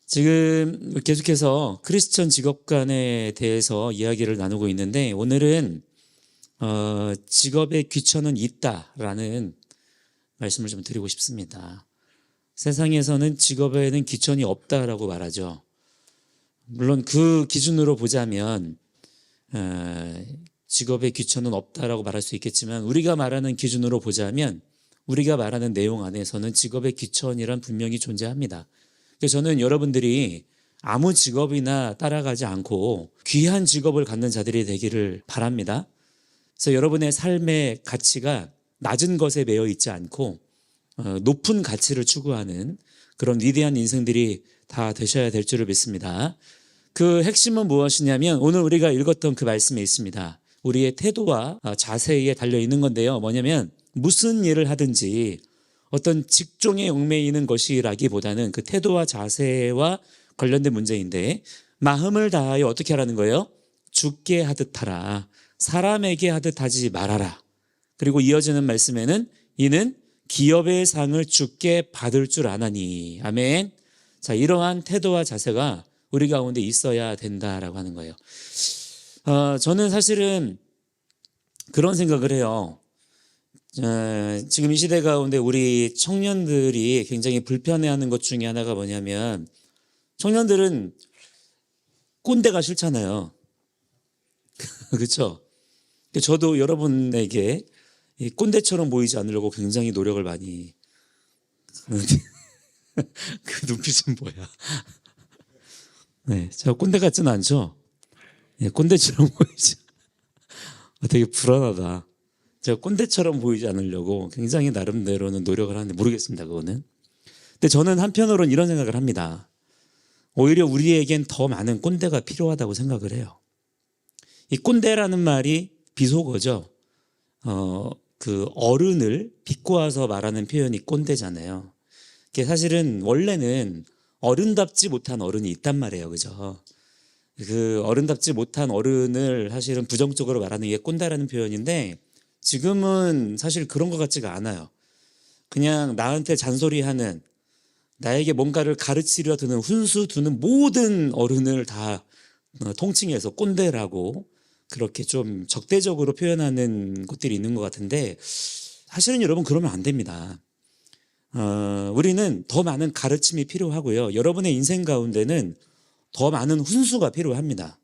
지금 계속해서 크리스천 직업관에 대해서 이야기를 나누고 있는데, 오늘은 직업에 귀천은 있다라는 말씀을 좀 드리고 싶습니다. 세상에서는 직업에는 귀천이 없다라고 말하죠. 물론 그 기준으로 보자면 직업에 귀천은 없다라고 말할 수 있겠지만, 우리가 말하는 기준으로 보자면 우리가 말하는 내용 안에서는 직업의 귀천이란 분명히 존재합니다. 그래서 저는 여러분들이 아무 직업이나 따라가지 않고 귀한 직업을 갖는 자들이 되기를 바랍니다. 그래서 여러분의 삶의 가치가 낮은 것에 매여 있지 않고 높은 가치를 추구하는 그런 위대한 인생들이 다 되셔야 될 줄을 믿습니다. 그 핵심은 무엇이냐면, 오늘 우리가 읽었던 그 말씀에 있습니다. 우리의 태도와 자세에 달려 있는 건데요. 뭐냐면, 무슨 일을 하든지 어떤 직종에 얽매이는 것이라기보다는 그 태도와 자세와 관련된 문제인데, 마음을 다하여 어떻게 하라는 거예요? 주께 하듯 하라. 사람에게 하듯 하지 말아라. 그리고 이어지는 말씀에는 이는 기업의 상을 주께 받을 줄 아나니. 아멘. 자, 이러한 태도와 자세가 우리 가운데 있어야 된다라고 하는 거예요. 저는 사실은 그런 생각을 해요. 지금 이 시대 가운데 우리 청년들이 굉장히 불편해하는 것 중에 하나가 뭐냐면, 청년들은 꼰대가 싫잖아요. 그렇죠? 저도 여러분에게 이 꼰대처럼 보이지 않으려고 굉장히 노력을 많이 하는데 그 눈빛은 뭐야? 네, 제가 꼰대 같지는 않죠? 네, 꼰대처럼 보이지. 되게 불안하다. 제가 꼰대처럼 보이지 않으려고 굉장히 나름대로는 노력을 하는데 모르겠습니다, 그거는. 근데 저는 한편으로는 이런 생각을 합니다. 오히려 우리에겐 더 많은 꼰대가 필요하다고 생각을 해요. 이 꼰대라는 말이 비속어죠. 그 어른을 비꼬아서 말하는 표현이 꼰대잖아요. 그게 사실은 원래는 어른답지 못한 어른이 있단 말이에요, 그죠? 그 어른답지 못한 어른을 사실은 부정적으로 말하는 게 꼰대라는 표현인데, 지금은 사실 그런 것 같지가 않아요. 그냥 나한테 잔소리하는, 나에게 뭔가를 가르치려 드는, 훈수 두는 모든 어른을 다 통칭해서 꼰대라고 그렇게 좀 적대적으로 표현하는 것들이 있는 것 같은데, 사실은 여러분 그러면 안 됩니다. 우리는 더 많은 가르침이 필요하고요. 여러분의 인생 가운데는 더 많은 훈수가 필요합니다.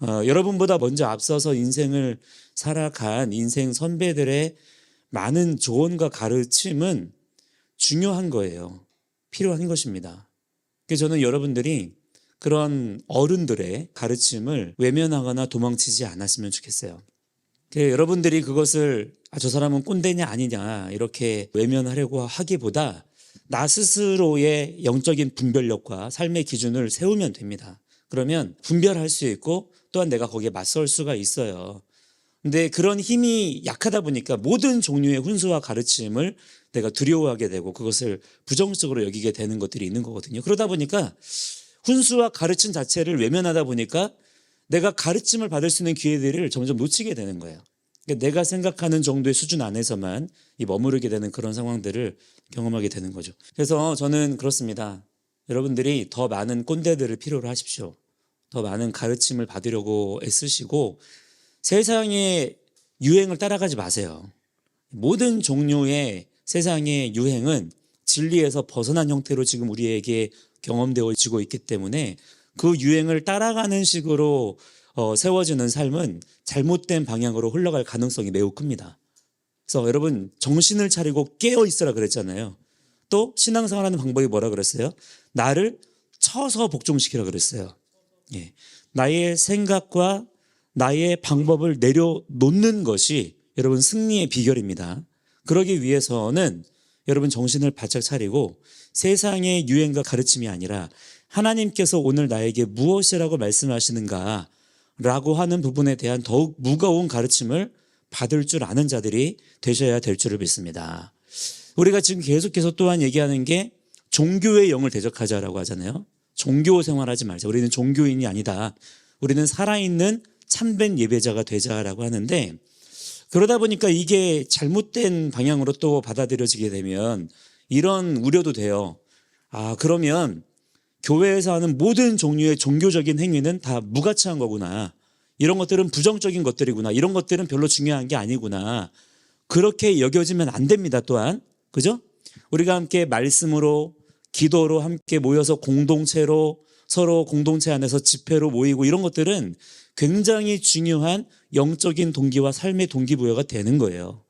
여러분보다 먼저 앞서서 인생을 살아간 인생 선배들의 많은 조언과 가르침은 중요한 거예요. 필요한 것입니다. 그래서 저는 여러분들이 그런 어른들의 가르침을 외면하거나 도망치지 않았으면 좋겠어요. 여러분들이 그것을 저 사람은 꼰대냐 아니냐 이렇게 외면하려고 하기보다 나 스스로의 영적인 분별력과 삶의 기준을 세우면 됩니다. 그러면 분별할 수 있고 또한 내가 거기에 맞설 수가 있어요. 근데 그런 힘이 약하다 보니까 모든 종류의 훈수와 가르침을 내가 두려워하게 되고 그것을 부정적으로 여기게 되는 것들이 있는 거거든요. 그러다 보니까 훈수와 가르침 자체를 외면하다 보니까 내가 가르침을 받을 수 있는 기회들을 점점 놓치게 되는 거예요. 그러니까 내가 생각하는 정도의 수준 안에서만 머무르게 되는 그런 상황들을 경험하게 되는 거죠. 그래서 저는 그렇습니다. 여러분들이 더 많은 꼰대들을 필요로 하십시오. 더 많은 가르침을 받으려고 애쓰시고 세상의 유행을 따라가지 마세요. 모든 종류의 세상의 유행은 진리에서 벗어난 형태로 지금 우리에게 경험되어지고 있기 때문에 그 유행을 따라가는 식으로 세워지는 삶은 잘못된 방향으로 흘러갈 가능성이 매우 큽니다. 그래서 여러분 정신을 차리고 깨어 있으라 그랬잖아요. 또 신앙생활하는 방법이 뭐라 그랬어요? 나를 쳐서 복종시키라 그랬어요. 예. 나의 생각과 나의 방법을 내려놓는 것이 여러분 승리의 비결입니다. 그러기 위해서는 여러분 정신을 바짝 차리고 세상의 유행과 가르침이 아니라 하나님께서 오늘 나에게 무엇이라고 말씀하시는가 라고 하는 부분에 대한 더욱 무거운 가르침을 받을 줄 아는 자들이 되셔야 될 줄을 믿습니다. 우리가 지금 계속해서 또한 얘기하는 게 종교의 영을 대적하자라고 하잖아요. 종교 생활하지 말자. 우리는 종교인이 아니다. 우리는 살아있는 참된 예배자가 되자라고 하는데, 그러다 보니까 이게 잘못된 방향으로 또 받아들여지게 되면 이런 우려도 돼요. 그러면 교회에서 하는 모든 종류의 종교적인 행위는 다 무가치한 거구나. 이런 것들은 부정적인 것들이구나. 이런 것들은 별로 중요한 게 아니구나. 그렇게 여겨지면 안 됩니다. 또한. 그죠? 우리가 함께 말씀으로, 기도로 함께 모여서 공동체로, 서로 공동체 안에서 집회로 모이고 이런 것들은 굉장히 중요한 영적인 동기와 삶의 동기부여가 되는 거예요.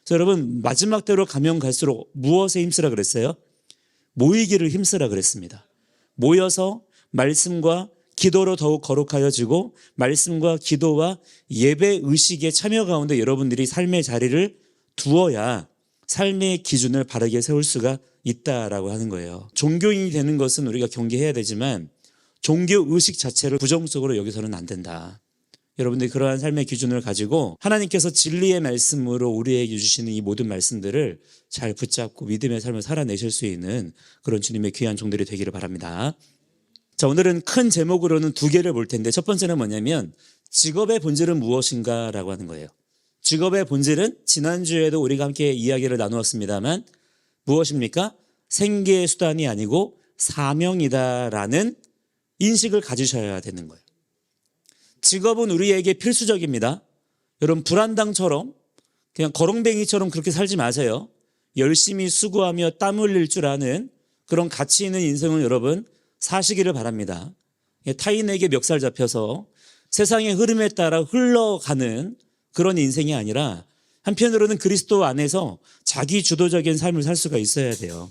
그래서 여러분, 마지막 때로 가면 갈수록 무엇에 힘쓰라 그랬어요? 모이기를 힘쓰라 그랬습니다. 모여서 말씀과 기도로 더욱 거룩하여지고 말씀과 기도와 예배 의식의 참여 가운데 여러분들이 삶의 자리를 두어야 삶의 기준을 바르게 세울 수가 있다라고 하는 거예요. 종교인이 되는 것은 우리가 경계해야 되지만 종교 의식 자체를 부정적으로 여기서는 안 된다. 여러분들이 그러한 삶의 기준을 가지고 하나님께서 진리의 말씀으로 우리에게 주시는 이 모든 말씀들을 잘 붙잡고 믿음의 삶을 살아내실 수 있는 그런 주님의 귀한 종들이 되기를 바랍니다. 자, 오늘은 큰 제목으로는 두 개를 볼 텐데 첫 번째는 뭐냐면 직업의 본질은 무엇인가라고 하는 거예요. 직업의 본질은 지난주에도 우리가 함께 이야기를 나누었습니다만 무엇입니까? 생계의 수단이 아니고 사명이다라는 인식을 가지셔야 되는 거예요. 직업은 우리에게 필수적입니다. 여러분 불안당처럼 그냥 거렁뱅이처럼 그렇게 살지 마세요. 열심히 수고하며 땀 흘릴 줄 아는 그런 가치 있는 인생을 여러분 사시기를 바랍니다. 타인에게 멱살 잡혀서 세상의 흐름에 따라 흘러가는 그런 인생이 아니라 한편으로는 그리스도 안에서 자기 주도적인 삶을 살 수가 있어야 돼요.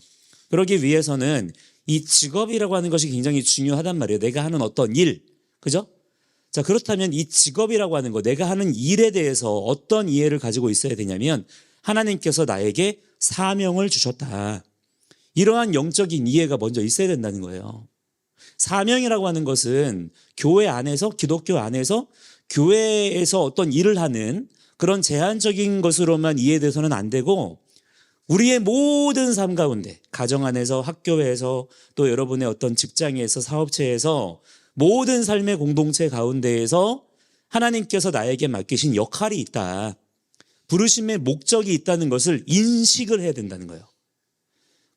그러기 위해서는 이 직업이라고 하는 것이 굉장히 중요하단 말이에요. 내가 하는 어떤 일, 그죠? 자, 그렇다면 이 직업이라고 하는 거, 내가 하는 일에 대해서 어떤 이해를 가지고 있어야 되냐면 하나님께서 나에게 사명을 주셨다. 이러한 영적인 이해가 먼저 있어야 된다는 거예요. 사명이라고 하는 것은 교회 안에서, 기독교 안에서 교회에서 어떤 일을 하는 그런 제한적인 것으로만 이해돼서는 안 되고 우리의 모든 삶 가운데 가정 안에서, 학교에서, 또 여러분의 어떤 직장에서, 사업체에서 모든 삶의 공동체 가운데에서 하나님께서 나에게 맡기신 역할이 있다. 부르심의 목적이 있다는 것을 인식을 해야 된다는 거예요.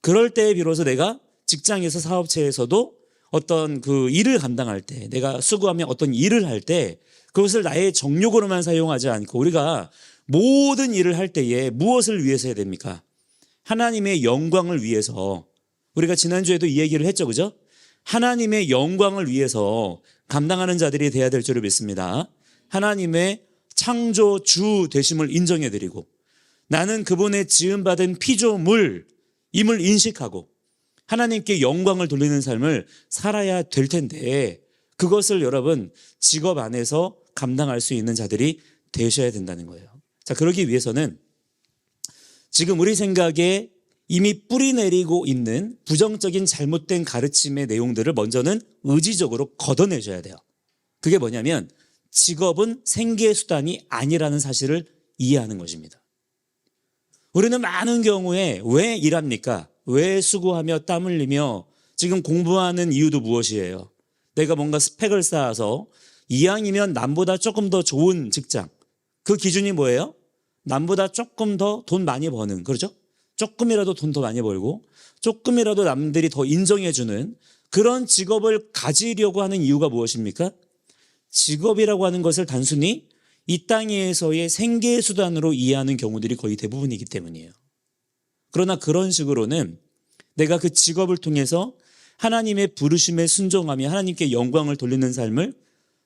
그럴 때에 비로소 내가 직장에서, 사업체에서도 어떤 그 일을 감당할 때, 내가 수고하며 어떤 일을 할 때 그것을 나의 정욕으로만 사용하지 않고 우리가 모든 일을 할 때에 무엇을 위해서 해야 됩니까? 하나님의 영광을 위해서. 우리가 지난주에도 이 얘기를 했죠, 그죠? 하나님의 영광을 위해서 감당하는 자들이 돼야 될 줄을 믿습니다. 하나님의 창조주 되심을 인정해드리고 나는 그분의 지음받은 피조물임을 인식하고 하나님께 영광을 돌리는 삶을 살아야 될 텐데 그것을 여러분 직업 안에서 감당할 수 있는 자들이 되셔야 된다는 거예요. 자, 그러기 위해서는 지금 우리 생각에 이미 뿌리 내리고 있는 부정적인 잘못된 가르침의 내용들을 먼저는 의지적으로 걷어내셔야 돼요. 그게 뭐냐면 직업은 생계의 수단이 아니라는 사실을 이해하는 것입니다. 우리는 많은 경우에 왜 일합니까? 왜 수고하며 땀 흘리며 지금 공부하는 이유도 무엇이에요? 내가 뭔가 스펙을 쌓아서 이왕이면 남보다 조금 더 좋은 직장. 그 기준이 뭐예요? 남보다 조금 더 돈 많이 버는, 그렇죠? 조금이라도 돈 더 많이 벌고 조금이라도 남들이 더 인정해주는 그런 직업을 가지려고 하는 이유가 무엇입니까? 직업이라고 하는 것을 단순히 이 땅에서의 생계 수단으로 이해하는 경우들이 거의 대부분이기 때문이에요. 그러나 그런 식으로는 내가 그 직업을 통해서 하나님의 부르심에 순종하며 하나님께 영광을 돌리는 삶을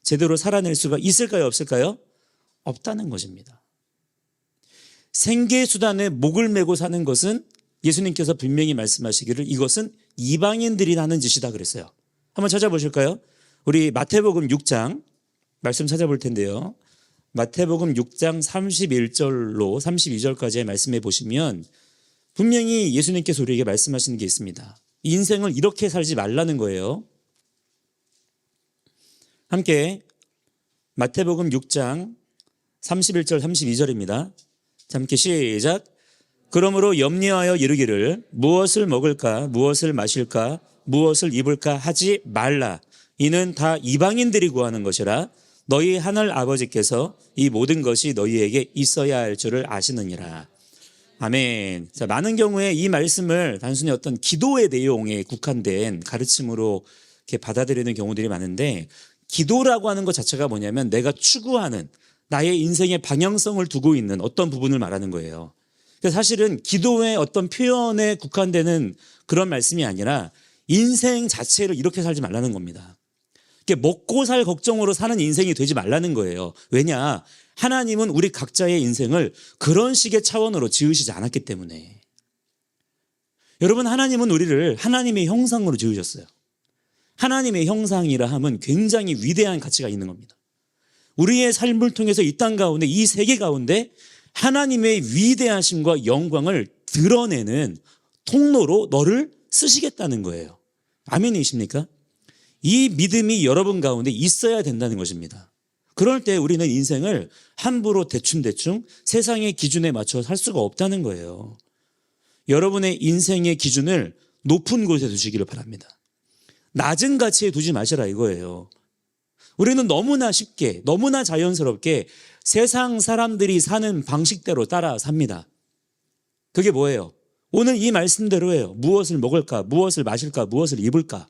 제대로 살아낼 수가 있을까요? 없을까요? 없다는 것입니다. 생계 수단에 목을 메고 사는 것은 예수님께서 분명히 말씀하시기를 이것은 이방인들이 하는 짓이다 그랬어요. 한번 찾아보실까요? 우리 마태복음 6장 말씀 찾아볼 텐데요. 마태복음 6장 31절로 32절까지의 말씀해 보시면 분명히 예수님께서 우리에게 말씀하시는 게 있습니다. 인생을 이렇게 살지 말라는 거예요. 함께 마태복음 6장 31절 32절입니다. 함께 시작. 그러므로 염려하여 이르기를 무엇을 먹을까 무엇을 마실까 무엇을 입을까 하지 말라. 이는 다 이방인들이 구하는 것이라. 너희 하늘 아버지께서 이 모든 것이 너희에게 있어야 할 줄을 아시느니라. 아멘. 자, 많은 경우에 이 말씀을 단순히 어떤 기도의 내용에 국한된 가르침으로 이렇게 받아들이는 경우들이 많은데, 기도라고 하는 것 자체가 뭐냐면 내가 추구하는 나의 인생의 방향성을 두고 있는 어떤 부분을 말하는 거예요. 그러니까 사실은 기도의 어떤 표현에 국한되는 그런 말씀이 아니라 인생 자체를 이렇게 살지 말라는 겁니다. 먹고 살 걱정으로 사는 인생이 되지 말라는 거예요. 왜냐? 하나님은 우리 각자의 인생을 그런 식의 차원으로 지으시지 않았기 때문에. 여러분, 하나님은 우리를 하나님의 형상으로 지으셨어요. 하나님의 형상이라 함은 굉장히 위대한 가치가 있는 겁니다. 우리의 삶을 통해서 이 땅 가운데, 이 세계 가운데 하나님의 위대하심과 영광을 드러내는 통로로 너를 쓰시겠다는 거예요. 아멘이십니까? 이 믿음이 여러분 가운데 있어야 된다는 것입니다. 그럴 때 우리는 인생을 함부로 대충 세상의 기준에 맞춰 살 수가 없다는 거예요. 여러분의 인생의 기준을 높은 곳에 두시기를 바랍니다. 낮은 가치에 두지 마시라 이거예요. 우리는 너무나 쉽게, 너무나 자연스럽게 세상 사람들이 사는 방식대로 따라 삽니다. 그게 뭐예요? 오늘 이 말씀대로예요. 무엇을 먹을까? 무엇을 마실까? 무엇을 입을까?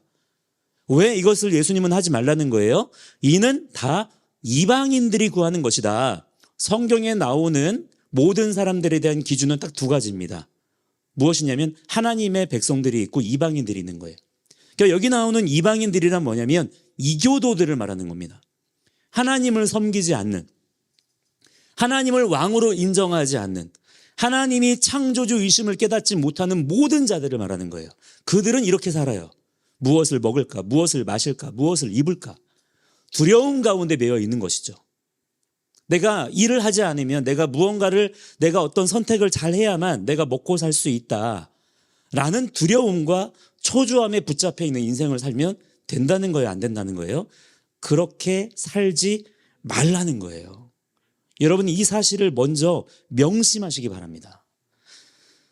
왜 이것을 예수님은 하지 말라는 거예요? 이는 다 이방인들이 구하는 것이다. 성경에 나오는 모든 사람들에 대한 기준은 딱 두 가지입니다. 무엇이냐면 하나님의 백성들이 있고 이방인들이 있는 거예요. 그러니까 여기 나오는 이방인들이란 뭐냐면 이교도들을 말하는 겁니다. 하나님을 섬기지 않는, 하나님을 왕으로 인정하지 않는, 하나님이 창조주이심을 깨닫지 못하는 모든 자들을 말하는 거예요. 그들은 이렇게 살아요. 무엇을 먹을까? 무엇을 마실까? 무엇을 입을까? 두려움 가운데 매여 있는 것이죠. 내가 일을 하지 않으면 내가 어떤 선택을 잘 해야만 내가 먹고 살 수 있다라는 두려움과 초조함에 붙잡혀 있는 인생을 살면 된다는 거예요? 안 된다는 거예요? 그렇게 살지 말라는 거예요. 여러분, 이 사실을 먼저 명심하시기 바랍니다.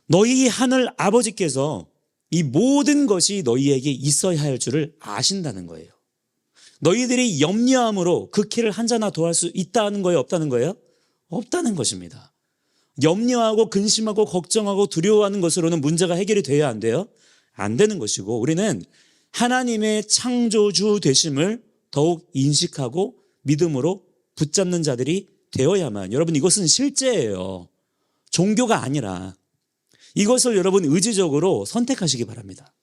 너희 하늘 아버지께서 이 모든 것이 너희에게 있어야 할 줄을 아신다는 거예요. 너희들이 염려함으로 그 키를 한자나 더할 수 있다는 거예요? 없다는 거예요? 없다는 것입니다. 염려하고 근심하고 걱정하고 두려워하는 것으로는 문제가 해결이 돼야 안 돼요? 안 되는 것이고, 우리는 하나님의 창조주 되심을 더욱 인식하고 믿음으로 붙잡는 자들이 되어야만, 여러분, 이것은 실제예요. 종교가 아니라 이것을 여러분 의지적으로 선택하시기 바랍니다.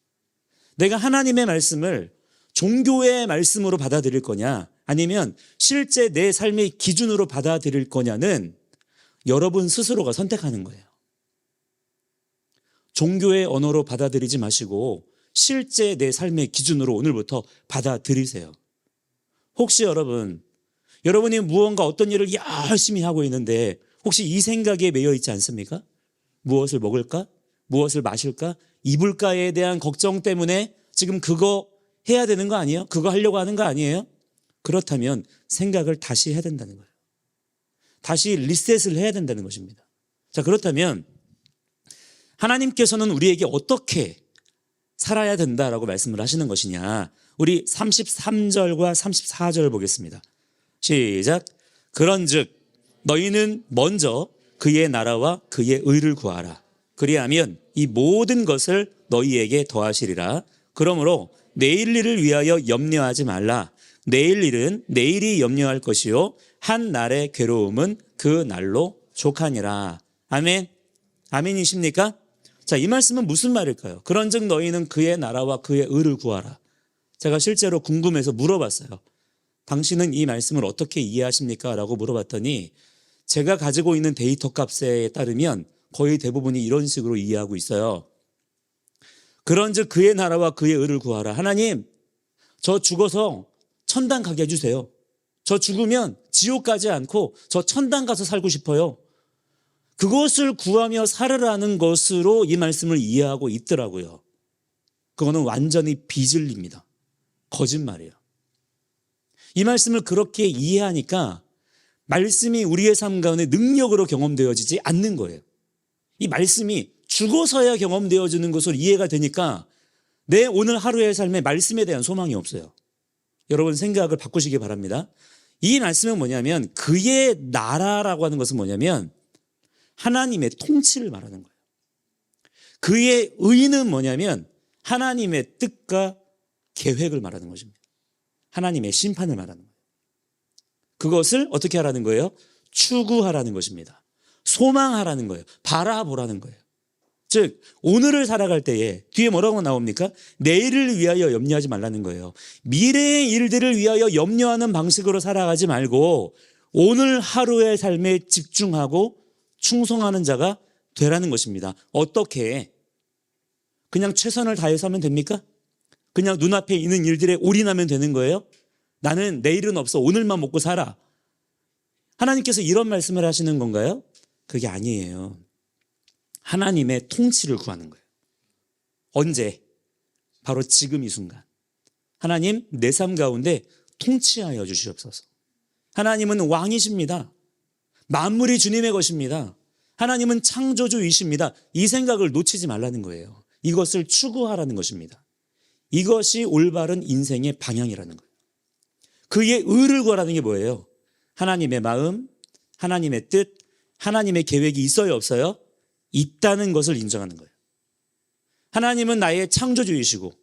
내가 하나님의 말씀을 종교의 말씀으로 받아들일 거냐, 아니면 실제 내 삶의 기준으로 받아들일 거냐는 여러분 스스로가 선택하는 거예요. 종교의 언어로 받아들이지 마시고 실제 내 삶의 기준으로 오늘부터 받아들이세요. 혹시 여러분이 무언가 어떤 일을 열심히 하고 있는데 혹시 이 생각에 매여 있지 않습니까? 무엇을 먹을까? 무엇을 마실까? 입을까에 대한 걱정 때문에 지금 그거 해야 되는 거 아니에요? 그거 하려고 하는 거 아니에요? 그렇다면 생각을 다시 해야 된다는 거예요. 다시 리셋을 해야 된다는 것입니다. 자, 그렇다면 하나님께서는 우리에게 어떻게 살아야 된다라고 말씀을 하시는 것이냐? 우리 33절과 34절 보겠습니다. 시작. 그런즉 너희는 먼저 그의 나라와 그의 의를 구하라. 그리하면 이 모든 것을 너희에게 더하시리라. 그러므로 내일 일을 위하여 염려하지 말라. 내일 일은 내일이 염려할 것이요 한 날의 괴로움은 그 날로 족하니라. 아멘. 아멘이십니까? 자, 이 말씀은 무슨 말일까요? 그런즉 너희는 그의 나라와 그의 의를 구하라. 제가 실제로 궁금해서 물어봤어요. 당신은 이 말씀을 어떻게 이해하십니까? 라고 물어봤더니 제가 가지고 있는 데이터 값에 따르면 거의 대부분이 이런 식으로 이해하고 있어요. 그런즉 그의 나라와 그의 의를 구하라. 하나님, 저 죽어서 천당 가게 해주세요. 저 죽으면 지옥 가지 않고 저 천당 가서 살고 싶어요. 그것을 구하며 살으라는 것으로 이 말씀을 이해하고 있더라고요. 그거는 완전히 비진리입니다. 거짓말이에요. 이 말씀을 그렇게 이해하니까 말씀이 우리의 삶 가운데 능력으로 경험되어지지 않는 거예요. 이 말씀이 죽어서야 경험되어지는 것으로 이해가 되니까 내 오늘 하루의 삶에 말씀에 대한 소망이 없어요. 여러분 생각을 바꾸시기 바랍니다. 이 말씀은 뭐냐면 그의 나라라고 하는 것은 뭐냐면 하나님의 통치를 말하는 거예요. 그의 의는 뭐냐면 하나님의 뜻과 계획을 말하는 것입니다. 하나님의 심판을 말하는 거예요. 그것을 어떻게 하라는 거예요? 추구하라는 것입니다. 소망하라는 거예요. 바라보라는 거예요. 즉 오늘을 살아갈 때에 뒤에 뭐라고 나옵니까? 내일을 위하여 염려하지 말라는 거예요. 미래의 일들을 위하여 염려하는 방식으로 살아가지 말고 오늘 하루의 삶에 집중하고 충성하는 자가 되라는 것입니다. 어떻게? 그냥 최선을 다해서 하면 됩니까? 그냥 눈앞에 있는 일들에 올인하면 되는 거예요? 나는 내일은 없어. 오늘만 먹고 살아. 하나님께서 이런 말씀을 하시는 건가요? 그게 아니에요. 하나님의 통치를 구하는 거예요. 언제? 바로 지금 이 순간. 하나님 내 삶 가운데 통치하여 주시옵소서. 하나님은 왕이십니다. 만물이 주님의 것입니다. 하나님은 창조주이십니다. 이 생각을 놓치지 말라는 거예요. 이것을 추구하라는 것입니다. 이것이 올바른 인생의 방향이라는 거예요. 그의 의를 구하라는 게 뭐예요? 하나님의 마음, 하나님의 뜻, 하나님의 계획이 있어요, 없어요? 있다는 것을 인정하는 거예요. 하나님은 나의 창조주이시고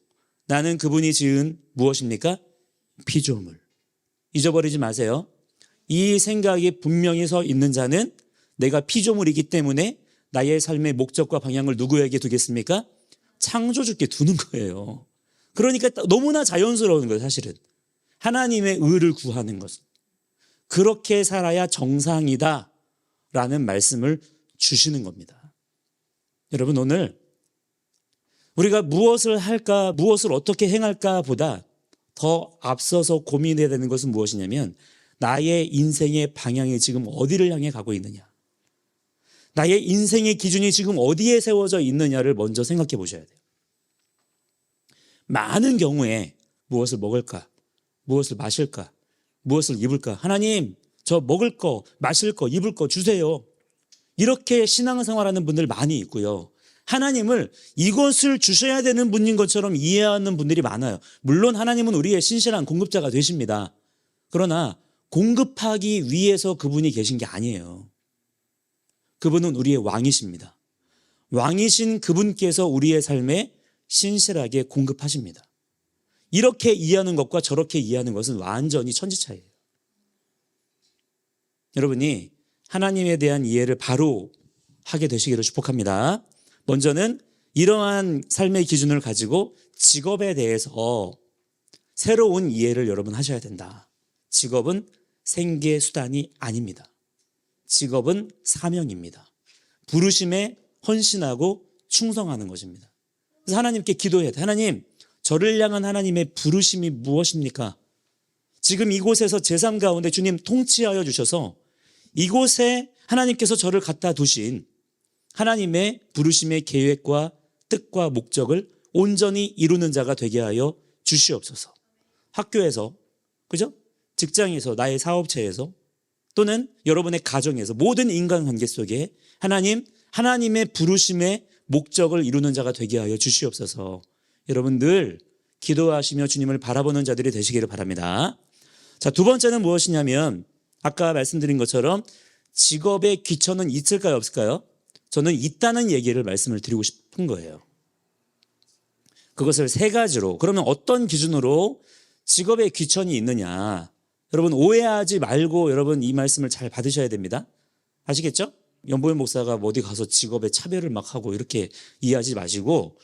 나는 그분이 지은 무엇입니까? 피조물. 잊어버리지 마세요. 이 생각이 분명히 서 있는 자는 내가 피조물이기 때문에 나의 삶의 목적과 방향을 누구에게 두겠습니까? 창조주께 두는 거예요. 그러니까 너무나 자연스러운 거예요, 사실은. 하나님의 의를 구하는 것은. 그렇게 살아야 정상이다 라는 말씀을 주시는 겁니다. 여러분 오늘 우리가 무엇을 할까, 무엇을 어떻게 행할까 보다 더 앞서서 고민해야 되는 것은 무엇이냐면 나의 인생의 방향이 지금 어디를 향해 가고 있느냐, 나의 인생의 기준이 지금 어디에 세워져 있느냐를 먼저 생각해 보셔야 돼요. 많은 경우에 무엇을 먹을까, 무엇을 마실까, 무엇을 입을까, 하나님 저 먹을 거, 마실 거, 입을 거 주세요. 이렇게 신앙생활하는 분들 많이 있고요. 하나님을 이것을 주셔야 되는 분인 것처럼 이해하는 분들이 많아요. 물론 하나님은 우리의 신실한 공급자가 되십니다. 그러나 공급하기 위해서 그분이 계신 게 아니에요. 그분은 우리의 왕이십니다. 왕이신 그분께서 우리의 삶에 신실하게 공급하십니다. 이렇게 이해하는 것과 저렇게 이해하는 것은 완전히 천지차이예요. 여러분이 하나님에 대한 이해를 바로 하게 되시기를 축복합니다. 먼저는 이러한 삶의 기준을 가지고 직업에 대해서 새로운 이해를 여러분 하셔야 된다. 직업은 생계 수단이 아닙니다. 직업은 사명입니다. 부르심에 헌신하고 충성하는 것입니다. 그래서 하나님께 기도해야 돼. 하나님, 저를 향한 하나님의 부르심이 무엇입니까? 지금 이곳에서 제 삶 가운데 주님 통치하여 주셔서 이곳에 하나님께서 저를 갖다 두신 하나님의 부르심의 계획과 뜻과 목적을 온전히 이루는 자가 되게 하여 주시옵소서. 학교에서, 그죠? 직장에서, 나의 사업체에서, 또는 여러분의 가정에서, 모든 인간관계 속에 하나님의 부르심의 목적을 이루는 자가 되게 하여 주시옵소서. 여러분 늘 기도하시며 주님을 바라보는 자들이 되시기를 바랍니다. 자, 두 번째는 무엇이냐면 아까 말씀드린 것처럼 직업의 귀천은 있을까요, 없을까요? 저는 있다는 얘기를 말씀을 드리고 싶은 거예요. 그것을 세 가지로. 그러면 어떤 기준으로 직업의 귀천이 있느냐? 여러분 오해하지 말고 여러분 이 말씀을 잘 받으셔야 됩니다. 아시겠죠? 연보현 목사가 어디 가서 직업의 차별을 막 하고 이렇게 이해하지 마시고,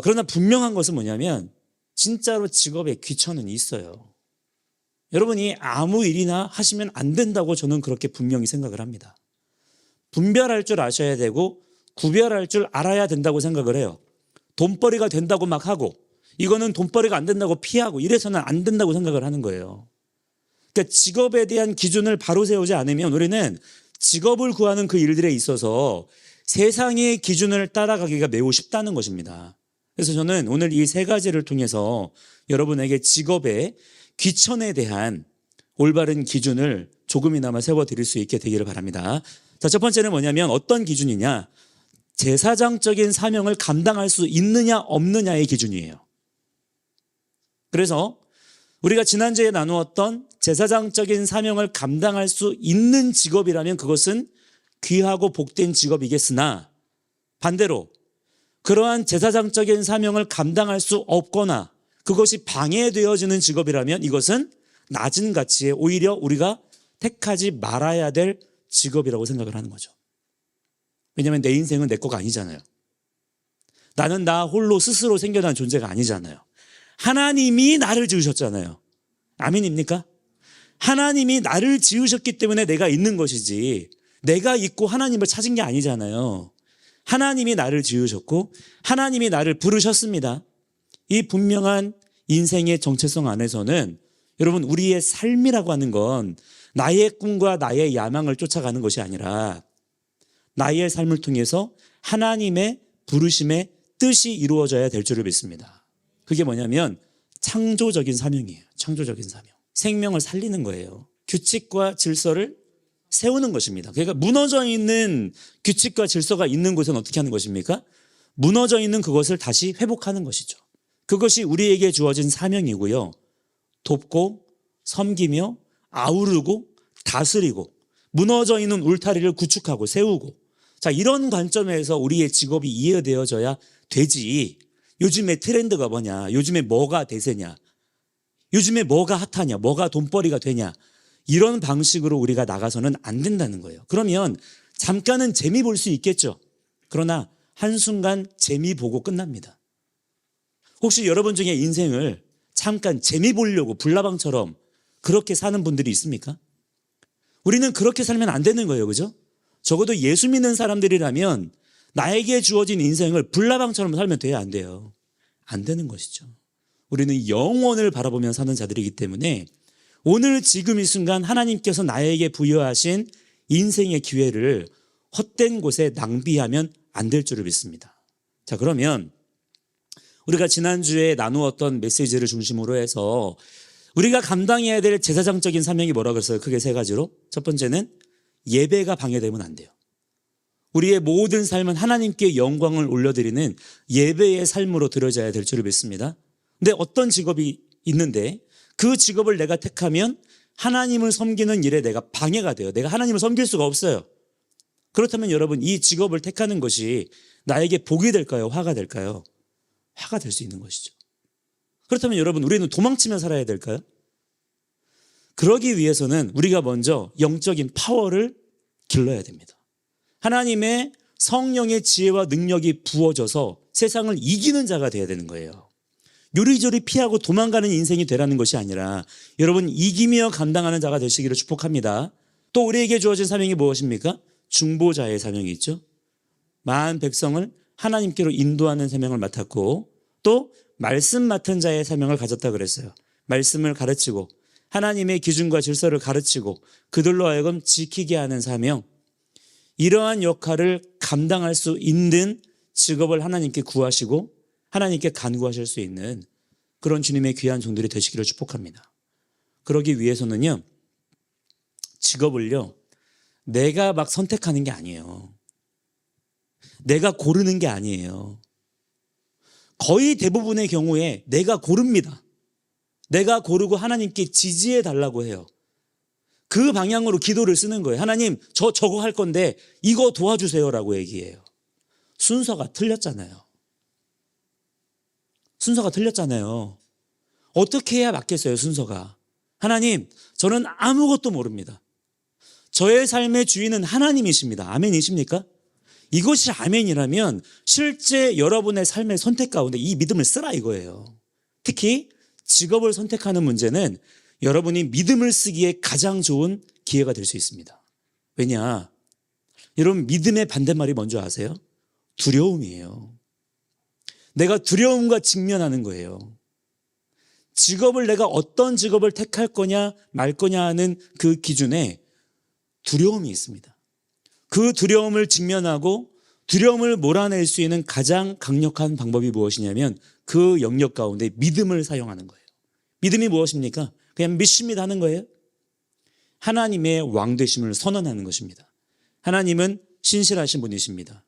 그러나 분명한 것은 뭐냐면 진짜로 직업의 귀천은 있어요. 여러분이 아무 일이나 하시면 안 된다고 저는 그렇게 분명히 생각을 합니다. 분별할 줄 아셔야 되고 구별할 줄 알아야 된다고 생각을 해요. 돈벌이가 된다고 막 하고 이거는 돈벌이가 안 된다고 피하고 이래서는 안 된다고 생각을 하는 거예요. 그러니까 직업에 대한 기준을 바로 세우지 않으면 우리는 직업을 구하는 그 일들에 있어서 세상의 기준을 따라가기가 매우 쉽다는 것입니다. 그래서 저는 오늘 이 세 가지를 통해서 여러분에게 직업의 귀천에 대한 올바른 기준을 조금이나마 세워드릴 수 있게 되기를 바랍니다. 자, 첫 번째는 뭐냐면 어떤 기준이냐? 제사장적인 사명을 감당할 수 있느냐 없느냐의 기준이에요. 그래서 우리가 지난주에 나누었던 제사장적인 사명을 감당할 수 있는 직업이라면 그것은 귀하고 복된 직업이겠으나 반대로 그러한 제사장적인 사명을 감당할 수 없거나 그것이 방해되어지는 직업이라면 이것은 낮은 가치에 오히려 우리가 택하지 말아야 될 직업이라고 생각을 하는 거죠. 왜냐하면 내 인생은 내 거가 아니잖아요. 나는 나 홀로 스스로 생겨난 존재가 아니잖아요. 하나님이 나를 지으셨잖아요. 아멘입니까? 하나님이 나를 지으셨기 때문에 내가 있는 것이지 내가 있고 하나님을 찾은 게 아니잖아요. 하나님이 나를 지으셨고 하나님이 나를 부르셨습니다. 이 분명한 인생의 정체성 안에서는 여러분 우리의 삶이라고 하는 건 나의 꿈과 나의 야망을 쫓아가는 것이 아니라 나의 삶을 통해서 하나님의 부르심의 뜻이 이루어져야 될 줄을 믿습니다. 그게 뭐냐면 창조적인 사명이에요. 창조적인 사명. 생명을 살리는 거예요. 규칙과 질서를 세우는 것입니다. 그러니까 무너져 있는 규칙과 질서가 있는 곳은 어떻게 하는 것입니까? 무너져 있는 그것을 다시 회복하는 것이죠. 그것이 우리에게 주어진 사명이고요. 돕고 섬기며 아우르고 다스리고 무너져 있는 울타리를 구축하고 세우고 자 이런 관점에서 우리의 직업이 이해되어져야 되지. 요즘에 트렌드가 뭐냐, 요즘에 뭐가 대세냐, 요즘에 뭐가 핫하냐, 뭐가 돈벌이가 되냐 이런 방식으로 우리가 나가서는 안 된다는 거예요. 그러면 잠깐은 재미 볼 수 있겠죠. 그러나 한순간 재미 보고 끝납니다. 혹시 여러분 중에 인생을 잠깐 재미 보려고 불나방처럼 그렇게 사는 분들이 있습니까? 우리는 그렇게 살면 안 되는 거예요. 그죠? 적어도 예수 믿는 사람들이라면 나에게 주어진 인생을 불나방처럼 살면 돼야 안 돼요. 안 되는 것이죠. 우리는 영원을 바라보며 사는 자들이기 때문에 오늘 지금 이 순간 하나님께서 나에게 부여하신 인생의 기회를 헛된 곳에 낭비하면 안 될 줄을 믿습니다. 자, 그러면 우리가 지난주에 나누었던 메시지를 중심으로 해서 우리가 감당해야 될 제사장적인 사명이 뭐라고 했어요? 크게 세 가지로. 첫 번째는 예배가 방해되면 안 돼요. 우리의 모든 삶은 하나님께 영광을 올려드리는 예배의 삶으로 들어져야 될 줄을 믿습니다. 근데 어떤 직업이 있는데 그 직업을 내가 택하면 하나님을 섬기는 일에 내가 방해가 돼요. 내가 하나님을 섬길 수가 없어요. 그렇다면 여러분 이 직업을 택하는 것이 나에게 복이 될까요? 화가 될까요? 화가 될 수 있는 것이죠. 그렇다면 여러분 우리는 도망치며 살아야 될까요? 그러기 위해서는 우리가 먼저 영적인 파워를 길러야 됩니다. 하나님의 성령의 지혜와 능력이 부어져서 세상을 이기는 자가 되어야 되는 거예요. 요리조리 피하고 도망가는 인생이 되라는 것이 아니라 여러분 이기며 감당하는 자가 되시기를 축복합니다. 또 우리에게 주어진 사명이 무엇입니까? 중보자의 사명이 있죠. 만 백성을 하나님께로 인도하는 사명을 맡았고 또 말씀 맡은 자의 사명을 가졌다 그랬어요. 말씀을 가르치고 하나님의 기준과 질서를 가르치고 그들로 하여금 지키게 하는 사명, 이러한 역할을 감당할 수 있는 직업을 하나님께 구하시고 하나님께 간구하실 수 있는 그런 주님의 귀한 종들이 되시기를 축복합니다. 그러기 위해서는요, 직업을요, 내가 막 선택하는 게 아니에요. 내가 고르는 게 아니에요. 거의 대부분의 경우에 내가 고릅니다. 내가 고르고 하나님께 지지해 달라고 해요. 그 방향으로 기도를 쓰는 거예요. 하나님, 저거 할 건데 이거 도와주세요라고 얘기해요. 순서가 틀렸잖아요. 순서가 틀렸잖아요. 어떻게 해야 맞겠어요, 순서가? 하나님, 저는 아무것도 모릅니다. 저의 삶의 주인은 하나님이십니다. 아멘이십니까? 이것이 아멘이라면 실제 여러분의 삶의 선택 가운데 이 믿음을 쓰라 이거예요. 특히 직업을 선택하는 문제는 여러분이 믿음을 쓰기에 가장 좋은 기회가 될 수 있습니다. 왜냐? 여러분 믿음의 반대말이 뭔지 아세요? 두려움이에요. 내가 두려움과 직면하는 거예요. 직업을 내가 어떤 직업을 택할 거냐 말 거냐 하는 그 기준에 두려움이 있습니다. 그 두려움을 직면하고 두려움을 몰아낼 수 있는 가장 강력한 방법이 무엇이냐면 그 영역 가운데 믿음을 사용하는 거예요. 믿음이 무엇입니까? 그냥 믿습니다 하는 거예요. 하나님의 왕되심을 선언하는 것입니다. 하나님은 신실하신 분이십니다.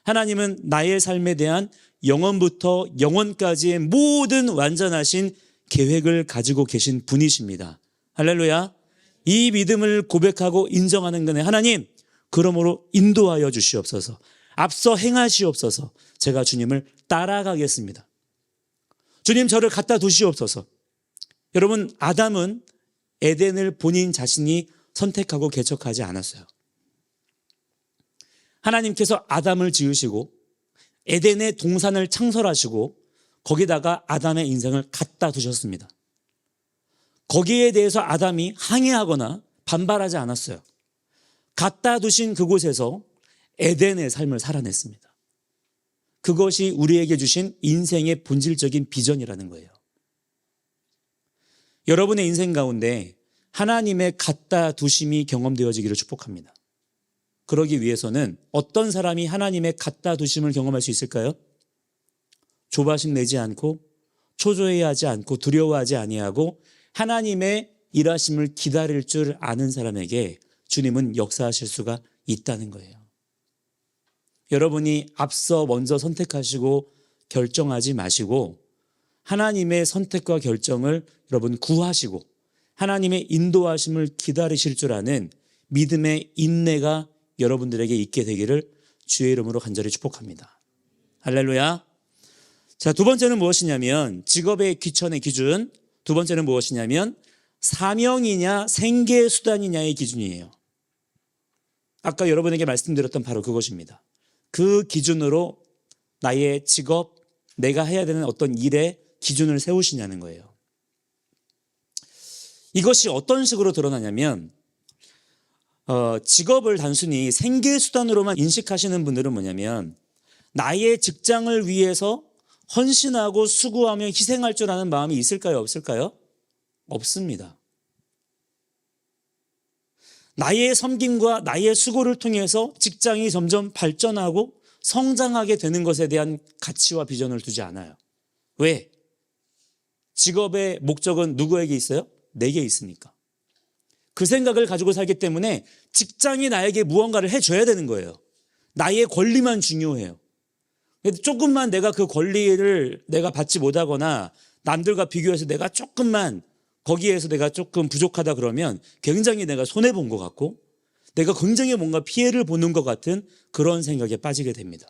하나님은 나의 삶에 대한 영원부터 영원까지의 모든 완전하신 계획을 가지고 계신 분이십니다. 할렐루야. 이 믿음을 고백하고 인정하는 거네. 하나님, 그러므로 인도하여 주시옵소서. 앞서 행하시옵소서. 제가 주님을 따라가겠습니다. 주님, 저를 갖다 두시옵소서. 여러분, 아담은 에덴을 본인 자신이 선택하고 개척하지 않았어요. 하나님께서 아담을 지으시고 에덴의 동산을 창설하시고 거기다가 아담의 인생을 갖다 두셨습니다. 거기에 대해서 아담이 항의하거나 반발하지 않았어요. 갖다 두신 그곳에서 에덴의 삶을 살아냈습니다. 그것이 우리에게 주신 인생의 본질적인 비전이라는 거예요. 여러분의 인생 가운데 하나님의 갖다 두심이 경험되어지기를 축복합니다. 그러기 위해서는 어떤 사람이 하나님의 갖다 두심을 경험할 수 있을까요? 조바심 내지 않고 초조해하지 않고 두려워하지 아니하고 하나님의 일하심을 기다릴 줄 아는 사람에게 주님은 역사하실 수가 있다는 거예요. 여러분이 앞서 먼저 선택하시고 결정하지 마시고 하나님의 선택과 결정을 여러분 구하시고 하나님의 인도하심을 기다리실 줄 아는 믿음의 인내가 여러분들에게 있게 되기를 주의 이름으로 간절히 축복합니다. 할렐루야. 자, 두 번째는 무엇이냐면 직업의 귀천의 기준. 두 번째는 무엇이냐면 사명이냐 생계수단이냐의 기준이에요. 아까 여러분에게 말씀드렸던 바로 그것입니다. 그 기준으로 나의 직업, 내가 해야 되는 어떤 일에 기준을 세우시냐는 거예요. 이것이 어떤 식으로 드러나냐면 직업을 단순히 생계수단으로만 인식하시는 분들은 뭐냐면 나의 직장을 위해서 헌신하고 수고하며 희생할 줄 아는 마음이 있을까요? 없을까요? 없습니다. 나의 섬김과 나의 수고를 통해서 직장이 점점 발전하고 성장하게 되는 것에 대한 가치와 비전을 두지 않아요. 왜? 직업의 목적은 누구에게 있어요? 내게 있으니까. 그 생각을 가지고 살기 때문에 직장이 나에게 무언가를 해줘야 되는 거예요. 나의 권리만 중요해요. 조금만 내가 그 권리를 내가 받지 못하거나 남들과 비교해서 내가 조금만 거기에서 내가 조금 부족하다 그러면 굉장히 내가 손해본 것 같고 내가 굉장히 뭔가 피해를 보는 것 같은 그런 생각에 빠지게 됩니다.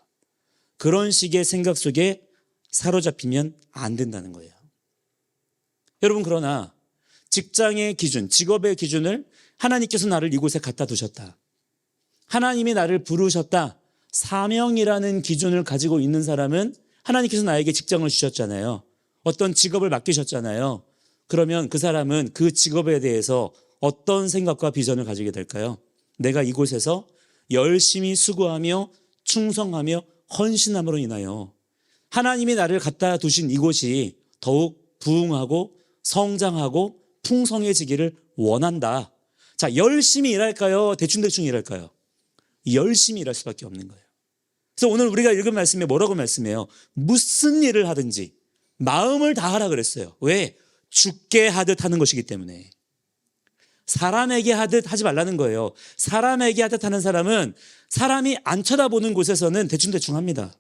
그런 식의 생각 속에 사로잡히면 안 된다는 거예요. 여러분, 그러나 직장의 기준, 직업의 기준을 하나님께서 나를 이곳에 갖다 두셨다. 하나님이 나를 부르셨다. 사명이라는 기준을 가지고 있는 사람은 하나님께서 나에게 직장을 주셨잖아요. 어떤 직업을 맡기셨잖아요. 그러면 그 사람은 그 직업에 대해서 어떤 생각과 비전을 가지게 될까요? 내가 이곳에서 열심히 수고하며 충성하며 헌신함으로 인하여 하나님이 나를 갖다 두신 이곳이 더욱 부흥하고 성장하고 풍성해지기를 원한다. 자, 열심히 일할까요? 대충대충 일할까요? 열심히 일할 수밖에 없는 거예요. 그래서 오늘 우리가 읽은 말씀에 뭐라고 말씀해요? 무슨 일을 하든지 마음을 다하라 그랬어요. 왜? 죽게 하듯 하는 것이기 때문에. 사람에게 하듯 하지 말라는 거예요. 사람에게 하듯 하는 사람은 사람이 안 쳐다보는 곳에서는 대충대충 합니다.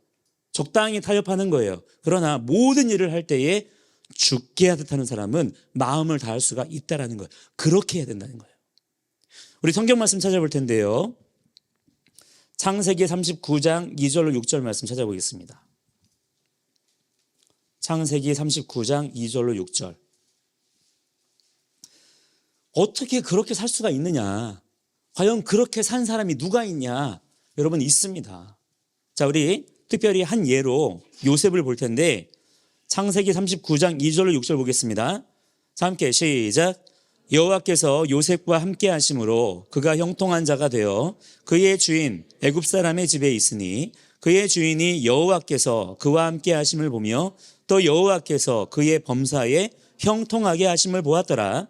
적당히 타협하는 거예요. 그러나 모든 일을 할 때에 죽게 하듯 하는 사람은 마음을 다할 수가 있다라는 거예요. 그렇게 해야 된다는 거예요. 우리 성경 말씀 찾아볼 텐데요. 창세기 39장 2절로 6절 말씀 찾아보겠습니다. 창세기 39장 2절로 6절. 어떻게 그렇게 살 수가 있느냐? 과연 그렇게 산 사람이 누가 있냐? 여러분, 있습니다. 자, 우리 특별히 한 예로 요셉을 볼 텐데 창세기 39장 2절로 6절 보겠습니다. 자, 함께 시작. 여호와께서 요셉과 함께 하심으로 그가 형통한 자가 되어 그의 주인 애굽 사람의 집에 있으니 그의 주인이 여호와께서 그와 함께 하심을 보며 또 여호와께서 그의 범사에 형통하게 하심을 보았더라.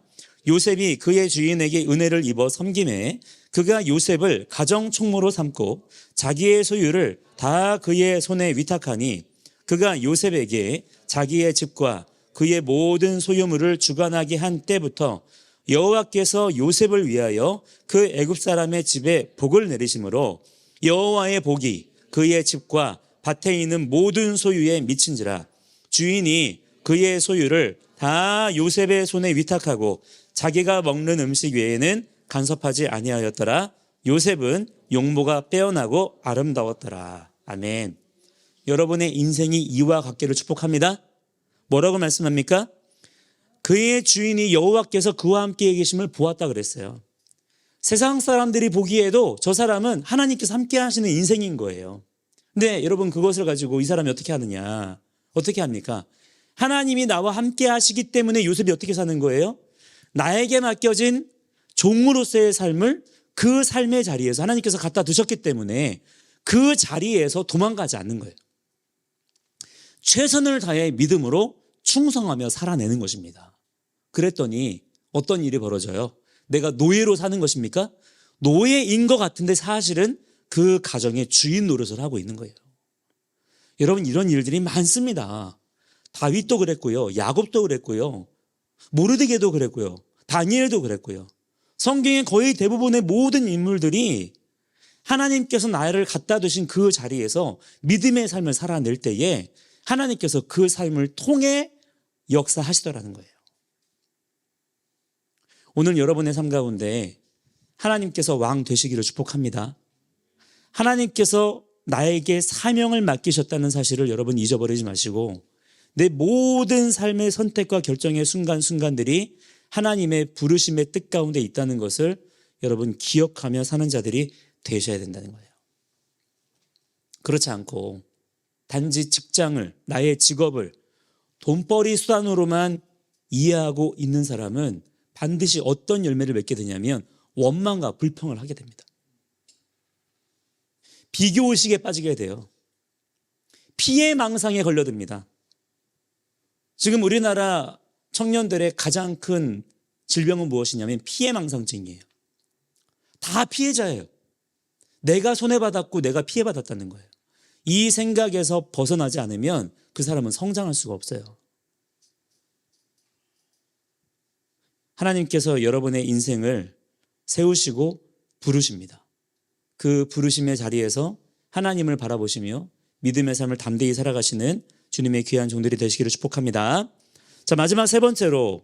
요셉이 그의 주인에게 은혜를 입어 섬김에 그가 요셉을 가정 총무로 삼고 자기의 소유를 다 그의 손에 위탁하니 그가 요셉에게 자기의 집과 그의 모든 소유물을 주관하게 한 때부터 여호와께서 요셉을 위하여 그 애굽 사람의 집에 복을 내리심으로 여호와의 복이 그의 집과 밭에 있는 모든 소유에 미친지라. 주인이 그의 소유를 다 요셉의 손에 위탁하고 자기가 먹는 음식 외에는 간섭하지 아니하였더라. 요셉은 용모가 빼어나고 아름다웠더라. 아멘. 여러분의 인생이 이와 같기를 축복합니다. 뭐라고 말씀합니까? 그의 주인이 여호와께서 그와 함께 계심을 보았다 그랬어요. 세상 사람들이 보기에도 저 사람은 하나님께서 함께 하시는 인생인 거예요. 근데 여러분 그것을 가지고 이 사람이 어떻게 하느냐? 어떻게 합니까? 하나님이 나와 함께 하시기 때문에 요셉이 어떻게 사는 거예요? 나에게 맡겨진 종으로서의 삶을 그 삶의 자리에서 하나님께서 갖다 두셨기 때문에 그 자리에서 도망가지 않는 거예요. 최선을 다해 믿음으로 충성하며 살아내는 것입니다. 그랬더니 어떤 일이 벌어져요? 내가 노예로 사는 것입니까? 노예인 것 같은데 사실은 그 가정의 주인 노릇을 하고 있는 거예요. 여러분 이런 일들이 많습니다. 다윗도 그랬고요. 야곱도 그랬고요. 모르드게도 그랬고요. 다니엘도 그랬고요. 성경의 거의 대부분의 모든 인물들이 하나님께서 나를 갖다 두신 그 자리에서 믿음의 삶을 살아낼 때에 하나님께서 그 삶을 통해 역사하시더라는 거예요. 오늘 여러분의 삶 가운데 하나님께서 왕 되시기를 축복합니다. 하나님께서 나에게 사명을 맡기셨다는 사실을 여러분 잊어버리지 마시고 내 모든 삶의 선택과 결정의 순간순간들이 하나님의 부르심의 뜻 가운데 있다는 것을 여러분 기억하며 사는 자들이 되셔야 된다는 거예요. 그렇지 않고 단지 직장을, 나의 직업을 돈벌이 수단으로만 이해하고 있는 사람은 반드시 어떤 열매를 맺게 되냐면 원망과 불평을 하게 됩니다. 비교의식에 빠지게 돼요. 피해망상에 걸려듭니다. 지금 우리나라 청년들의 가장 큰 질병은 무엇이냐면 피해망상증이에요. 다 피해자예요. 내가 손해받았고 내가 피해받았다는 거예요. 이 생각에서 벗어나지 않으면 그 사람은 성장할 수가 없어요. 하나님께서 여러분의 인생을 세우시고 부르십니다. 그 부르심의 자리에서 하나님을 바라보시며 믿음의 삶을 담대히 살아가시는 주님의 귀한 종들이 되시기를 축복합니다. 자, 마지막 세 번째로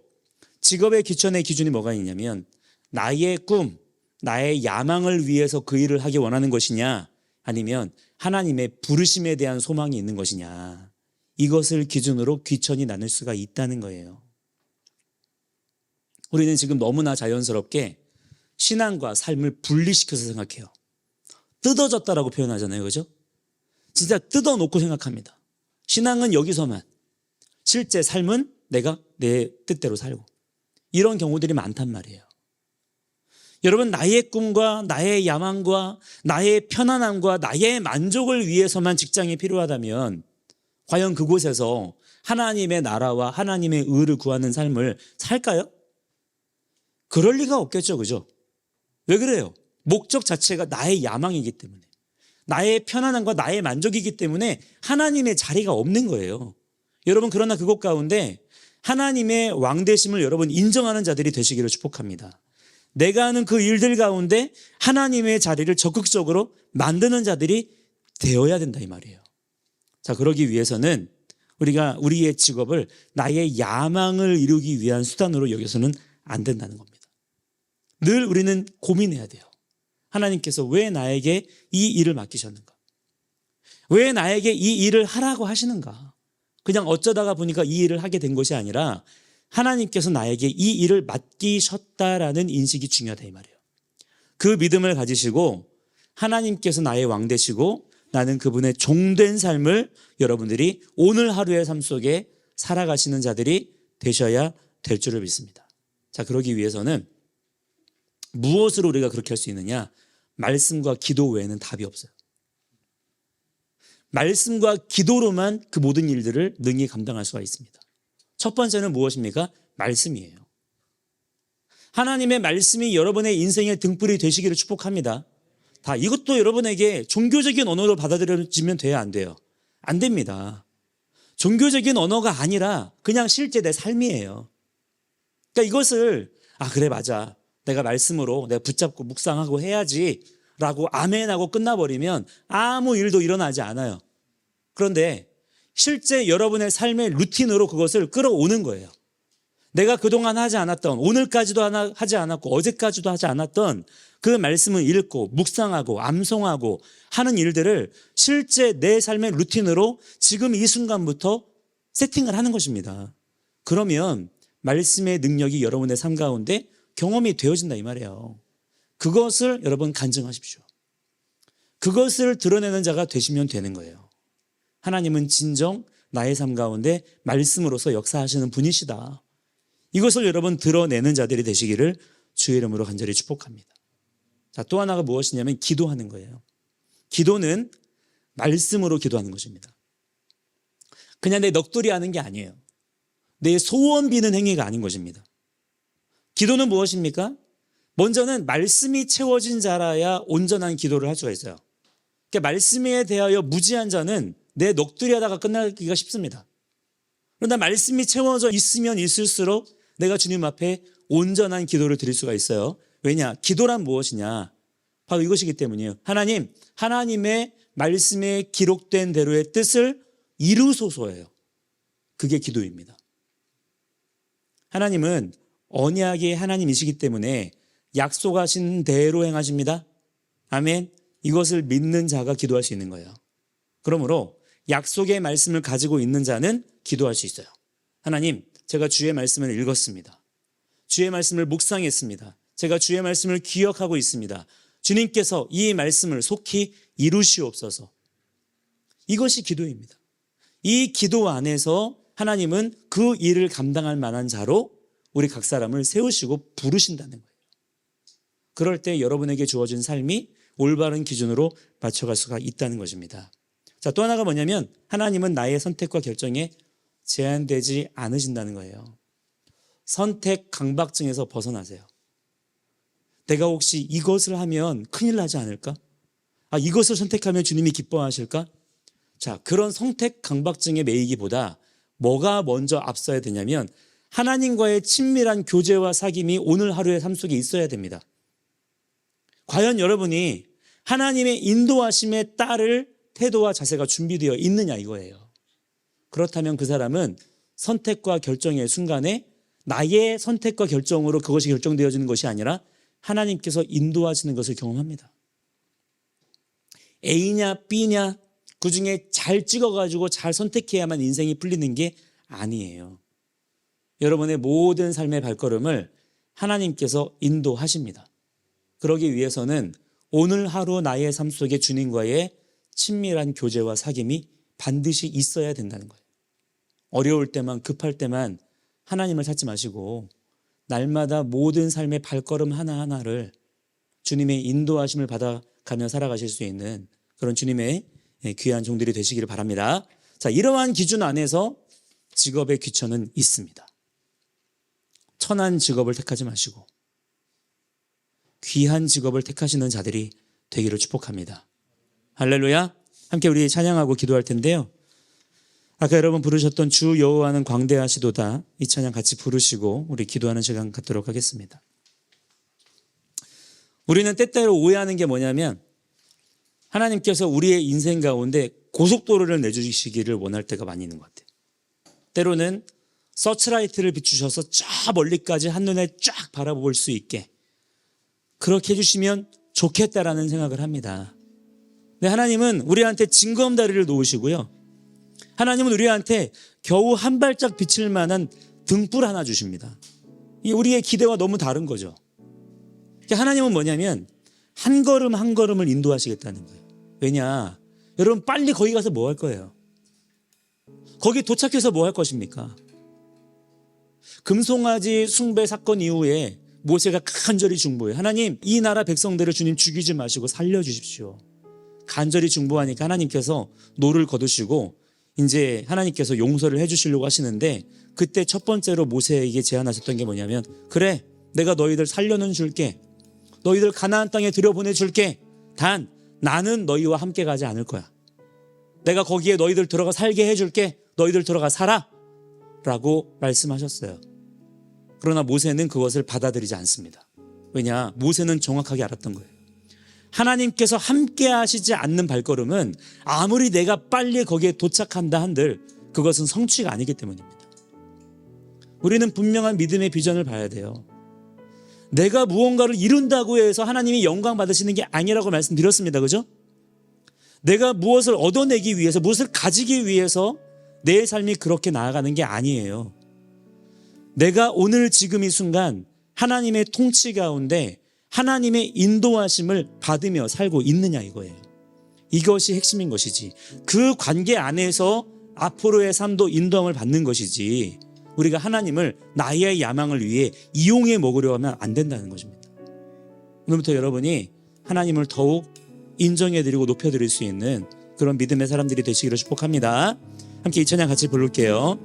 직업의 기천의 기준이 뭐가 있냐면 나의 꿈, 나의 야망을 위해서 그 일을 하기 원하는 것이냐 아니면 하나님의 부르심에 대한 소망이 있는 것이냐 이것을 기준으로 귀천이 나눌 수가 있다는 거예요. 우리는 지금 너무나 자연스럽게 신앙과 삶을 분리시켜서 생각해요. 뜯어졌다라고 표현하잖아요. 그죠? 진짜 뜯어놓고 생각합니다. 신앙은 여기서만, 실제 삶은 내가 내 뜻대로 살고 이런 경우들이 많단 말이에요. 여러분 나의 꿈과 나의 야망과 나의 편안함과 나의 만족을 위해서만 직장이 필요하다면 과연 그곳에서 하나님의 나라와 하나님의 의를 구하는 삶을 살까요? 그럴 리가 없겠죠. 그죠? 왜 그래요? 목적 자체가 나의 야망이기 때문에 나의 편안함과 나의 만족이기 때문에 하나님의 자리가 없는 거예요. 여러분 그러나 그것 가운데 하나님의 왕되심을 여러분 인정하는 자들이 되시기를 축복합니다. 내가 하는 그 일들 가운데 하나님의 자리를 적극적으로 만드는 자들이 되어야 된다 이 말이에요. 자, 그러기 위해서는 우리가 우리의 직업을 나의 야망을 이루기 위한 수단으로 여기서는 안 된다는 겁니다. 늘 우리는 고민해야 돼요. 하나님께서 왜 나에게 이 일을 맡기셨는가? 왜 나에게 이 일을 하라고 하시는가? 그냥 어쩌다가 보니까 이 일을 하게 된 것이 아니라 하나님께서 나에게 이 일을 맡기셨다라는 인식이 중요하다 이 말이에요. 그 믿음을 가지시고 하나님께서 나의 왕 되시고 나는 그분의 종된 삶을 여러분들이 오늘 하루의 삶 속에 살아가시는 자들이 되셔야 될 줄을 믿습니다. 자, 그러기 위해서는 무엇으로 우리가 그렇게 할 수 있느냐? 말씀과 기도 외에는 답이 없어요. 말씀과 기도로만 그 모든 일들을 능히 감당할 수가 있습니다. 첫 번째는 무엇입니까? 말씀이에요. 하나님의 말씀이 여러분의 인생의 등불이 되시기를 축복합니다. 다 이것도 여러분에게 종교적인 언어로 받아들여지면 돼요, 안 돼요? 안 됩니다. 종교적인 언어가 아니라 그냥 실제 내 삶이에요. 그러니까 이것을 그래 맞아. 내가 말씀으로 내가 붙잡고 묵상하고 해야지 라고 아멘하고 끝나버리면 아무 일도 일어나지 않아요. 그런데 실제 여러분의 삶의 루틴으로 그것을 끌어오는 거예요. 내가 그동안 하지 않았던, 오늘까지도 하지 않았고 어제까지도 하지 않았던 그 말씀을 읽고 묵상하고 암송하고 하는 일들을 실제 내 삶의 루틴으로 지금 이 순간부터 세팅을 하는 것입니다. 그러면 말씀의 능력이 여러분의 삶 가운데 경험이 되어진다 이 말이에요. 그것을 여러분 간증하십시오. 그것을 드러내는 자가 되시면 되는 거예요. 하나님은 진정 나의 삶 가운데 말씀으로서 역사하시는 분이시다. 이것을 여러분 드러내는 자들이 되시기를 주의 이름으로 간절히 축복합니다. 자, 또 하나가 무엇이냐면 기도하는 거예요. 기도는 말씀으로 기도하는 것입니다. 그냥 내 넋두리 하는 게 아니에요. 내 소원 비는 행위가 아닌 것입니다. 기도는 무엇입니까? 먼저는 말씀이 채워진 자라야 온전한 기도를 할 수가 있어요. 그러니까 말씀에 대하여 무지한 자는 내 넋두리 하다가 끝나기가 쉽습니다. 그러나 말씀이 채워져 있으면 있을수록 내가 주님 앞에 온전한 기도를 드릴 수가 있어요. 왜냐? 기도란 무엇이냐? 바로 이것이기 때문이에요. 하나님, 하나님의 말씀에 기록된 대로의 뜻을 이루소서예요. 그게 기도입니다. 하나님은 언약의 하나님이시기 때문에 약속하신 대로 행하십니다. 아멘. 이것을 믿는 자가 기도할 수 있는 거예요. 그러므로 약속의 말씀을 가지고 있는 자는 기도할 수 있어요. 하나님, 제가 주의 말씀을 읽었습니다. 주의 말씀을 묵상했습니다. 제가 주의 말씀을 기억하고 있습니다. 주님께서 이 말씀을 속히 이루시옵소서. 이것이 기도입니다. 이 기도 안에서 하나님은 그 일을 감당할 만한 자로 우리 각 사람을 세우시고 부르신다는 거예요. 그럴 때 여러분에게 주어진 삶이 올바른 기준으로 맞춰갈 수가 있다는 것입니다. 자, 또 하나가 뭐냐면 하나님은 나의 선택과 결정에 제한되지 않으신다는 거예요. 선택 강박증에서 벗어나세요. 내가 혹시 이것을 하면 큰일 나지 않을까? 이것을 선택하면 주님이 기뻐하실까? 자, 그런 선택 강박증에 매이기보다 뭐가 먼저 앞서야 되냐면 하나님과의 친밀한 교제와 사귐이 오늘 하루의 삶 속에 있어야 됩니다. 과연 여러분이 하나님의 인도하심에 따를 태도와 자세가 준비되어 있느냐 이거예요. 그렇다면 그 사람은 선택과 결정의 순간에 나의 선택과 결정으로 그것이 결정되어지는 것이 아니라 하나님께서 인도하시는 것을 경험합니다. A냐 B냐 그중에 잘 찍어가지고 잘 선택해야만 인생이 풀리는 게 아니에요. 여러분의 모든 삶의 발걸음을 하나님께서 인도하십니다. 그러기 위해서는 오늘 하루 나의 삶 속에 주님과의 친밀한 교제와 사귐이 반드시 있어야 된다는 거예요. 어려울 때만 급할 때만 하나님을 찾지 마시고 날마다 모든 삶의 발걸음 하나하나를 주님의 인도하심을 받아가며 살아가실 수 있는 그런 주님의 귀한 종들이 되시기를 바랍니다. 자, 이러한 기준 안에서 직업의 귀천은 있습니다. 천한 직업을 택하지 마시고 귀한 직업을 택하시는 자들이 되기를 축복합니다. 할렐루야. 함께 우리 찬양하고 기도할 텐데요. 아까 여러분 부르셨던 주 여호와는 광대하시도다, 이 찬양 같이 부르시고 우리 기도하는 시간 갖도록 하겠습니다. 우리는 때때로 오해하는 게 뭐냐면 하나님께서 우리의 인생 가운데 고속도로를 내주시기를 원할 때가 많이 있는 것 같아요. 때로는 서치라이트를 비추셔서 저 멀리까지 한눈에 쫙 바라볼 수 있게 그렇게 해주시면 좋겠다라는 생각을 합니다. 근데 하나님은 우리한테 징검다리를 놓으시고요. 하나님은 우리한테 겨우 한 발짝 비칠 만한 등불 하나 주십니다. 이 우리의 기대와 너무 다른 거죠. 하나님은 뭐냐면 한 걸음 한 걸음을 인도하시겠다는 거예요. 왜냐? 여러분 빨리 거기 가서 뭐 할 거예요? 거기 도착해서 뭐 할 것입니까? 금송아지 숭배 사건 이후에 모세가 간절히 중보해요. 하나님, 이 나라 백성들을 주님 죽이지 마시고 살려주십시오. 간절히 중보하니까 하나님께서 노를 거두시고 이제 하나님께서 용서를 해주시려고 하시는데 그때 첫 번째로 모세에게 제안하셨던 게 뭐냐면 그래, 내가 너희들 살려는 줄게. 너희들 가나안 땅에 들여보내줄게. 단 나는 너희와 함께 가지 않을 거야. 내가 거기에 너희들 들어가 살게 해줄게. 너희들 들어가 살아 라고 말씀하셨어요. 그러나 모세는 그것을 받아들이지 않습니다. 왜냐? 모세는 정확하게 알았던 거예요. 하나님께서 함께 하시지 않는 발걸음은 아무리 내가 빨리 거기에 도착한다 한들 그것은 성취가 아니기 때문입니다. 우리는 분명한 믿음의 비전을 봐야 돼요. 내가 무언가를 이룬다고 해서 하나님이 영광 받으시는 게 아니라고 말씀드렸습니다. 그죠? 내가 무엇을 얻어내기 위해서, 무엇을 가지기 위해서 내 삶이 그렇게 나아가는 게 아니에요. 내가 오늘 지금 이 순간 하나님의 통치 가운데 하나님의 인도하심을 받으며 살고 있느냐 이거예요. 이것이 핵심인 것이지. 그 관계 안에서 앞으로의 삶도 인도함을 받는 것이지, 우리가 하나님을 나의 야망을 위해 이용해 먹으려 하면 안 된다는 것입니다. 오늘부터 여러분이 하나님을 더욱 인정해드리고 높여드릴 수 있는 그런 믿음의 사람들이 되시기를 축복합니다. 함께 이 찬양 같이 부를게요.